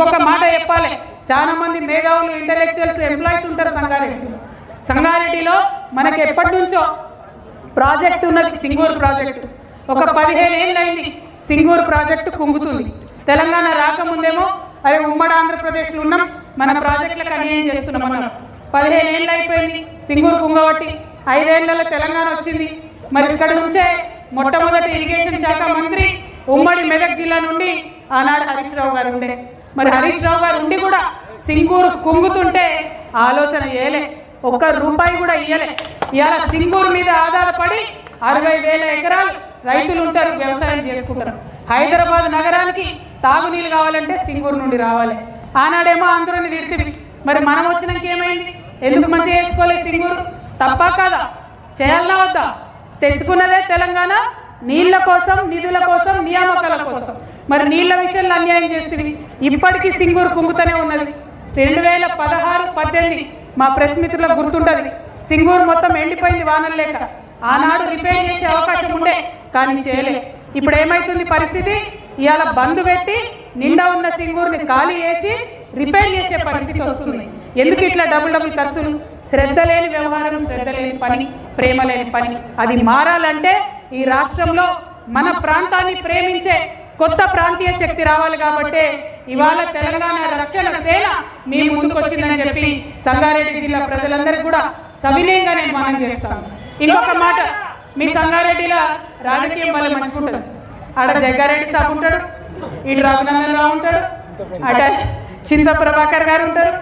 ఒక మాట చెప్పాలి, చాలా మంది మేధావులు ఇంటెలెక్చువల్స్ ఎంప్లాయీస్ ఉంటారు సంగారెడ్డిలో. మనకి ఎప్పటి నుంచో ప్రాజెక్ట్ ఉన్నది, సింగూరు ప్రాజెక్టు. ఒక 15 ఏళ్ళు అయింది సింగూరు ప్రాజెక్టు కుంగుతుంది. తెలంగాణ రాకముందేమో అదే ఉమ్మడి ఆంధ్రప్రదేశ్లో ఉన్నాం, మన ప్రాజెక్టులకు అన్యాయం చేస్తున్నాం అన్నాం. 15 ఏళ్ళు అయిపోయింది సింగూరు కుంగబట్టి, 5 ఏళ్లలో తెలంగాణ వచ్చింది. మరి ఇక్కడ నుంచే మొట్టమొదటి ఇరిగేషన్ శాఖ మంత్రి ఉమ్మడి మెదక్ జిల్లా నుండి ఆనాడు హరీష్ రావు గారు ఉండే. మరి హరీష్ రావు గారు ఉండి కూడా సింగూరు కుంగుతుంటే ఆలోచన చేయలే, ఒక్క రూపాయి కూడా ఇయ్యలే. ఇవాళ సింగూరు మీద ఆధారపడి 60,000 ఎకరాలు రైతులు ఉంటారు, వ్యవసాయం చేసుకుంటారు. హైదరాబాద్ నగరానికి తాగునీళ్ళు కావాలంటే సింగూరు నుండి రావాలి. ఆనాడేమో ఆంధ్రని తిడుతుంది, మరి మనం వచ్చినాక ఏమైంది? ఎందుకు మంచిగా చేసుకోలేదు సింగూరు? తప్పా కాదా? చేయాలన్నా వద్దా? తెచ్చుకున్నదే తెలంగాణ నీళ్ల కోసం, నిధుల కోసం, నియామకాల కోసం. మరి నీళ్ల విషయంలో అన్యాయం చేస్తుంది. ఇప్పటికీ సింగూరు కుంగుతూనే ఉన్నది. 2016-18 మా ప్రెస్ మిత్రులకు గుర్తుంటుంది, సింగూరు మొత్తం ఎండిపోయింది వానలు లేక. ఆనాడు రిపేర్ చేసే అవకాశం ఉండే కానీ చేయలే. ఇప్పుడు ఏమైతుంది పరిస్థితి? ఇవాళ బంద్ పెట్టి నిండా ఉన్న సింగూరుని ఖాళీ చేసి రిపేర్ చేసే పరిస్థితి వస్తుంది. ఎందుకు ఇట్లా డబుల్ ఖర్చులు? శ్రద్ధ లేని వ్యవహారం, శ్రద్ధ లేని పని, ప్రేమ లేని పని. అది మారాలంటే ఈ రాష్ట్రంలో మన ప్రాంతాన్ని ప్రేమించే కొత్త ప్రాంతీయ శక్తి రావాలి. కాబట్టి ఇవాళ తెలంగాణ రక్షణ సేన మీ ముందుకు వచ్చిందని చెప్పి సంగారెడ్డి జిల్లా ప్రజలందరికీ కూడా సవినయంగా నేను మనం చేస్తాను. ఇంకొక మాట, మీ సంగారెడ్డిలో రాజకీయం వల్ల మంచుకుంటుంది. ఆడ జగ్గారెడ్డి సాబ్ ఉంటాడు, ఇటు రఘునందన్ రావు ఉంటాడు, అట చింత ప్రభాకర్ గారు ఉంటారు,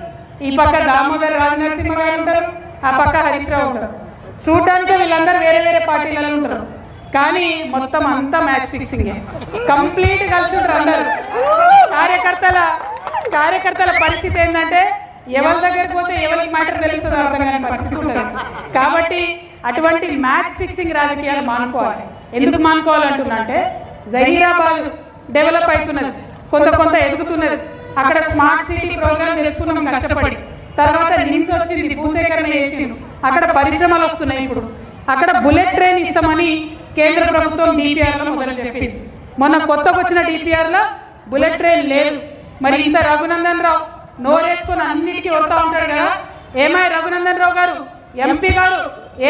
ఈ పక్క దామోదర్ రాజనరసింహ గారు ఉంటారు, ఆ పక్క హరీష్ రావు ఉంటారు. చూడడానికి వీళ్ళందరూ వేరే వేరే పార్టీలలో ఉంటారు, కానీ మొత్తం అంతా మ్యాచ్ ఫిక్సింగ్, కంప్లీట్ కలిసి ఉంటారు అందరు. కార్యకర్తల పరిస్థితి ఏంటంటే ఎవరి దగ్గరికి పోతే ఎవరికి మ్యాటర్ తెలుస్తుందో అర్థం కాని పరిస్థితి ఉంటుంది. కాబట్టి అటువంటి మ్యాచ్ ఫిక్సింగ్ రాజకీయాలు మానుకోవాలి. ఎందుకు మానుకోవాలంటున్నా అంటే, జహీరాబాద్ డెవలప్ అవుతున్నది, కొంత ఎదుగుతున్నది. అక్కడ స్మార్ట్ సిటీ ప్రోగ్రామ్ తెలుసుకున్నాం కష్టపడి. తర్వాత నిమ్స్ వచ్చింది, భూసేకరణ చేసింది, అక్కడ పరిశ్రమలు వస్తున్నాయి. ఇప్పుడు అక్కడ బుల్లెట్ ట్రైన్ ఇస్తామని కేంద్ర ప్రభుత్వం డిపిఆర్లో మొదలు చెప్పింది. మొన్న కొత్తగా వచ్చిన డిపిఆర్లో బుల్లెట్ ట్రైన్ లేదు. మరి ఇంత రఘునందన్ రావు నోరేసుకొని అన్నిటికీ వస్తూ ఉంటాడు కదా, ఏమై రఘునందన్ రావు గారు ఎంపీ గారు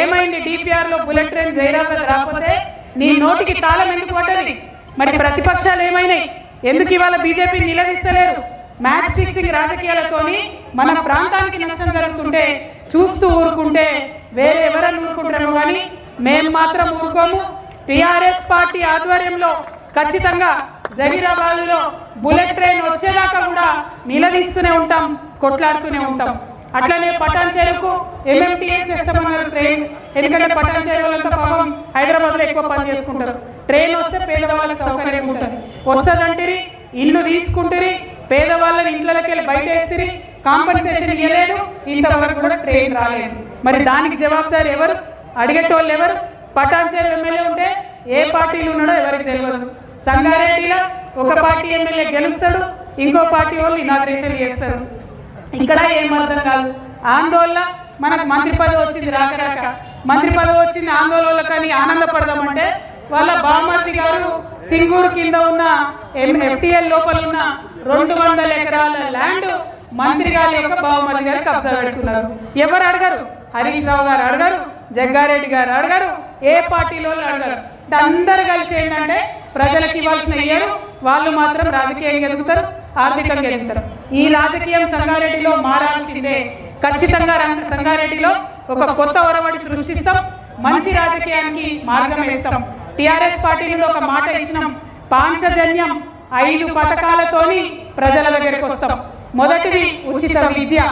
ఏమైంది? డిపిఆర్లో బుల్లెట్ ట్రైన్ జైరాబాద్ రాకపోతే నీ నోటికి తాళం ఎందుకు పడ్డది? మరి ప్రతిపక్షాలు ఏమైనాయి? ఎందుకు ఇవాళ బీజేపీ నిలదీస్తలేరు? మ్యాచ్ ఫిక్సింగ్ రాజకీయాలతోని మన ప్రాంతానికి నష్టం జరుగుతుంటే చూస్తూ ఊరుకుంటే వేరే ఎవరని ఊరుకుంటారు, కానీ మేము మాత్రం ఊరుకోము. టీఆర్ఎస్ పార్టీ ఆధ్వర్యంలో ఖచ్చితంగా జహీరాబాద్లో బుల్లెట్ ట్రైన్ వచ్చేదాకా కూడా నిలదీస్తూనే ఉంటాం, కొట్లాడుతూనే ఉంటాం. అట్లనే పటాన్ చెరుకు ఎంఎంటీఎస్ చేస్తామన్నారు ట్రైన్. ఎందుకంటే పటాన్ చెరువులంతా పాపం హైదరాబాద్లో ఎక్కువ పని చేసుకుంటారు. ట్రైన్ వస్తే పేదవాళ్ళకి సౌకర్యం ఉంటుంది. వస్తుందంటే ఇల్లు తీసుకుంటారు, పేదవాళ్ళని ఇంట్లోకి వెళ్ళి బయట వేస్తారు, కాంపెన్సేషన్ ఇవ్వలేదు, ఇంతవరకు కూడా ట్రైన్ రాలేదు. మరి దానికి జవాబుదారు ఎవరు? అడిగేటోళ్ళు ఎవరు? పటాన్ చెరువు ఎమ్మెల్యే ఉంటే ఏ పార్టీలు ఉన్నాడో ఎవరికి తెలియదు. సంగారెడ్డిలో ఒక పార్టీ ఎమ్మెల్యే గెలుస్తాడు, ఇంకో పార్టీ వాళ్ళు ఇనాగ్రేషన్ చేస్తారు. ఇక్కడ ఏం అర్థం కాదు. ఆందోళన, మనకు మంత్రి పదవి వచ్చింది, రాక మంత్రి పదవి వచ్చింది ఆందోళన కానీ ఆనందపడదామంటే వాళ్ళ బామర్ది గారు సింగూరు కింద ఉన్న ఎఫ్టీఎల్ లోపల ఉన్న 200 ఎకరాల ల్యాండ్ మంత్రి గారి యొక్క బావమర్ది గారు కబ్జా పెడుతున్నారు. ఎవరు అడగరు? హరీష్ రావు గారు అడగరు, జగ్గారెడ్డి గారు అడగరు, ఏ పార్టీలో అడగరు. అందరు కలిసి ఏంటంటే ప్రజలకు ఇవ్వాల్సిన ఇయ్యరు, వాళ్ళు మాత్రం రాజకీయంగా ఎదుగుతారు, ఆర్థికంగా ఎదుగుతారు. ఈ రాజకీయం సంగారెడ్డిలో మారాల్సిందే. ఖచ్చితంగా సంగారెడ్డిలో ఒక కొత్త ఒరవడి సృష్టిస్తాం, మంచి రాజకీయానికి మార్గం వేస్తాం. టీఆర్ఎస్ పార్టీ నుండి ఒక మాట ఇచ్చినాం, పాంచజన్యం 5 పథకాలతోని ప్రజల దగ్గరికి వస్తాం. మొదటిది ఉచిత విద్య.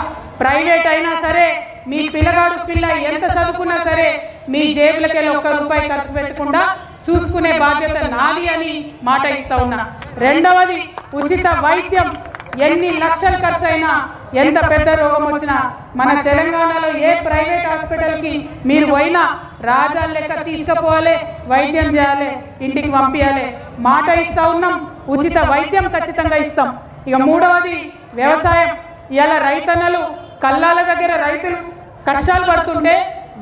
ప్రైవేట్ అయినా సరే మీ పిల్ల ఎంత చదువుకున్నా సరే మీ జేబులకి వెళ్ళి 1 రూపాయి ఖర్చు పెట్టకుండా చూసుకునే బాధ్యత నాది అని మాట ఇస్తా ఉన్నా. రెండవది ఉచిత వైద్యం. ఎన్ని లక్షలు ఖర్చు అయినా, ఎంత పెద్ద రోగం వచ్చినా మన తెలంగాణలో ఏ ప్రైవేట్ హాస్పిటల్కి మీరు పోయినా రాజాల లెక్క తీసుకుపోవాలి, వైద్యం చేయాలి, ఇంటికి పంపించాలి. మాట ఇస్తా ఉన్నాం, ఉచిత వైద్యం ఖచ్చితంగా ఇస్తాం. ఇక మూడవది వ్యవసాయం. ఇలా రైతన్నలు కల్లాల దగ్గర రైతులు కష్టాలు పడుతుంటే,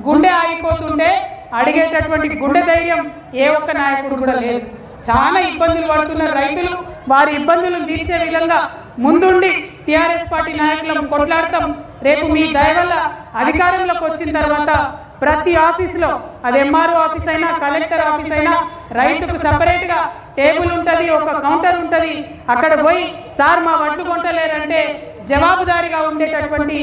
గుండె ఆగిపోతుంటే అడిగేటటువంటి గుండె ధైర్యం ఏ ఒక్క నాయకుడు కూడా లేదు. చాలా ఇబ్బందులు పడుతున్న రైతులు వారి ఇబ్బందులను తీర్చే విధంగా ముందుండి టీఆర్ఎస్ పార్టీ నాయకులం కొట్లాడతాం. రేపు మీ దయ వల్ల అధికారంలోకి వచ్చిన తర్వాత ప్రతి ఆఫీసులో, అది ఎంఆర్ఓ ఆఫీస్ అయినా కలెక్టర్ ఆఫీస్ అయినా, రైతుకు సపరేట్గా టేబుల్ ఉంటుంది, ఒక కౌంటర్ ఉంటుంది. అక్కడ పోయి సార్ మా వడ్లు కొంటలేరంటే జవాబుదారీగా ఉండేటటువంటి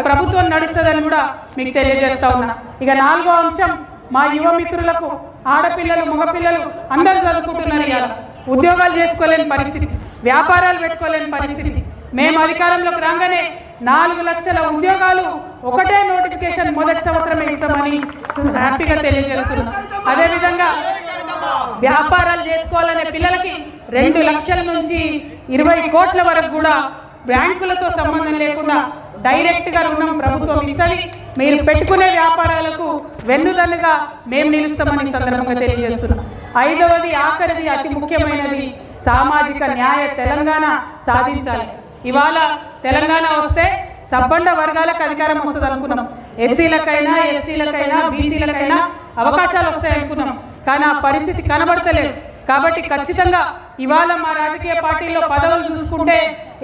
ప్రభుత్వం నడుస్తుందని కూడా మీకు తెలియజేస్తా ఉన్నా. ఇక 4వ అంశం, మా యువ మిత్రులకు, ఆడపిల్లలు మగపిల్లలు అందరూ చదువుకుంటున్నారు. ఇవాళ ఉద్యోగాలు చేసుకోలేని పరిస్థితి, వ్యాపారాలు పెట్టుకోలేని పరిస్థితి. మేము అధికారంలోకి రాగానే 4 లక్షల ఉద్యోగాలు ఒకటే నోటిఫికేషన్ మొదటి సంవత్సరమే ఇస్తామని హ్యాపీగా తెలియజేస్తున్నాం. అదేవిధంగా వ్యాపారాలు చేసుకోవాలనే పిల్లలకి 2 లక్షల నుంచి 20 కోట్ల వరకు కూడా బ్యాంకులతో సంబంధం లేకుండా డైరెక్ట్గా రుణం ప్రభుత్వం ఇస్తుంది. మీరు పెట్టుకునే వ్యాపారాలకు వెన్నుదన్నుగా మేము నిలుస్తామని సందర్భంగా తెలియజేస్తున్నాం. 5వది, ఆఖరిది, అతి ముఖ్యమైనది, సామాజిక న్యాయ తెలంగాణ సాధించాలి. ఇవాళ తెలంగాణ వస్తే సబ్బండ వర్గాలకు అధికారం వస్తుంది అనుకున్నాం. ఎస్సీలకైనా, ఎస్సీలకైనా, బీసీలకైనా అవకాశాలు వస్తాయి అనుకున్నాం. కానీ ఆ పరిస్థితి కనబడతలేదు. కాబట్టి ఖచ్చితంగా ఇవాళ మా రాజకీయ పార్టీల్లో పదవులు చూసుకుంటే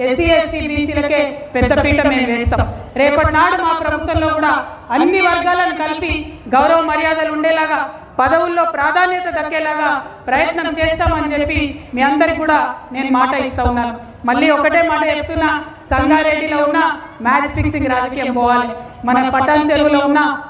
ఎస్సీ, ఎస్సీ, బీసీలకే పెద్దపీట మేము వేస్తాం. రేపటి నాడు మా ప్రభుత్వంలో కూడా అన్ని వర్గాలను కలిపి గౌరవ మర్యాదలు ఉండేలాగా, పదవుల్లో ప్రాధాన్యత దక్కేలాగా ప్రయత్నం చేస్తామని చెప్పి మీ అందరికి కూడా నేను మాట ఇస్తా ఉన్నాను. మళ్ళీ ఒకటే మాట చెప్తున్నా, సంగారెడ్డిలో ఉన్న మ్యాచ్ ఫిక్సింగ్ రాజకీయం పోవాలి. మన పటాన్ చెరువులో ఉన్న